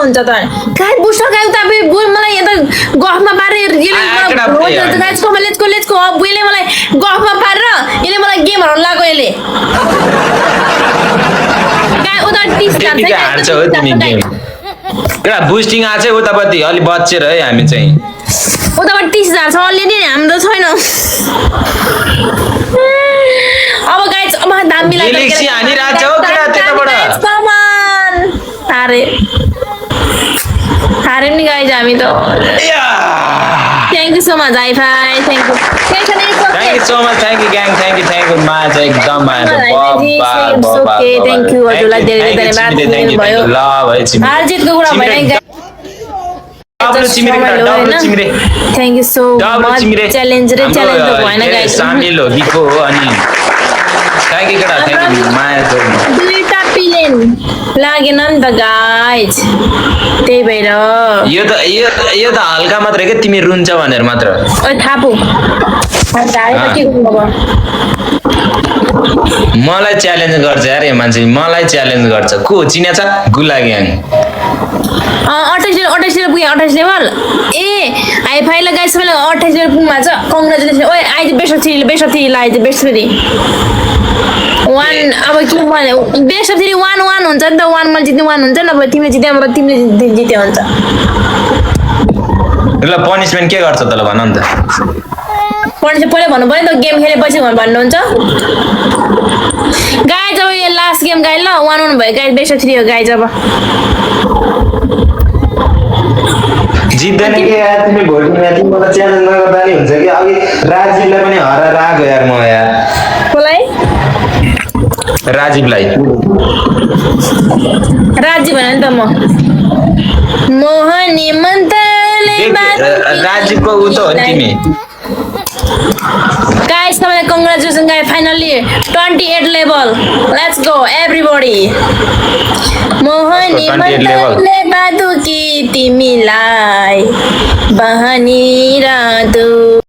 हुन्छ त guys boost guys तपाईँ बुइ मलाई यहाँ त गफमा पारेर लेट्स गो बुइले मलाई गफमा पारेर यसले मलाई गेम हराउन लाग्यो यसले गाइस उता टिस त्यतिकै हार्छ हो तिमी गेम एउटा बुस्टिङ आछ उतापट्टि अलि बचेर है हामी चाहिँ उताबाट 30,000 छ अलरेडी हाम्रो छैन अब गाइस अब दाम मिलाएर ग्यालेक्सी हानिरहेछ हो केटा त्यताबाट हारे नि गाइस हामी त thank you so much hi fi thank you thank you so much thank you gang thank you माज एकदम ओके थ्यांक यू हजुरलाई धेरै धेरै धन्यवाद भयो ल भाइ छिमी हार जितको कुरा भएन thank you so much challenge त भएन गाइस सामिल हो दिको हो अनि थ्यांक यू केटा थ्यांक यू माया दुईटा पिलेन लागेन नि त गाइस त्यही भएर यो त हल्का मात्र के तिमी रुन्छ भनेर मात्र ओइ थापु के गर्नु मलाई च्यालेन्ज गर्छ यार यो मान्छे मलाई च्यालेन्ज गर्छ को चिन्या छ गुला ग्याङ 28 पुग्यो 28 लेभल ए हाई-फाई ल गाइस सबैले 28 लेभल पुग्नु भएको छ कङ्ग्रेचुलेसन ओइ आइज बेस्ट अफ 3 ल आइज बेस्ट अफ 3 1 अब के भने बेस्ट अफ 3 1 हुन्छ नि त 1 मा जित्ने 1 हुन्छ नि अब तिमीले जित्यो अब तिमीले जित्यो हुन्छ ल पनिशमेन्ट के गर्छ त ल भन नि त पनिशमेन्ट पहिले भन्नु पर्यो नि त गेम खेलेपछि भन्नुहुन्छ गाइज अब यो लास्ट गेम गाइज ल 1 भयो गाइज बेस्ट अफ 3 हो गाइज अब जित्दैन के यार तिमी भोटिङ म्याचमा मलाई च्यालेन्ज नगर्दा नि हुन्छ कि अघि राजीवलाई पनि हराएर आएको यार म यार कसलाई राजीवलाई राजीव भने नि त म मोहनी मन्तले राजीवको उ त हो नि तिमी गाइस तपाईलाई congratulation guys finally 28 level let's go everybody मोहनी मन्तले बादुकी तिमीलाई बहनी रादु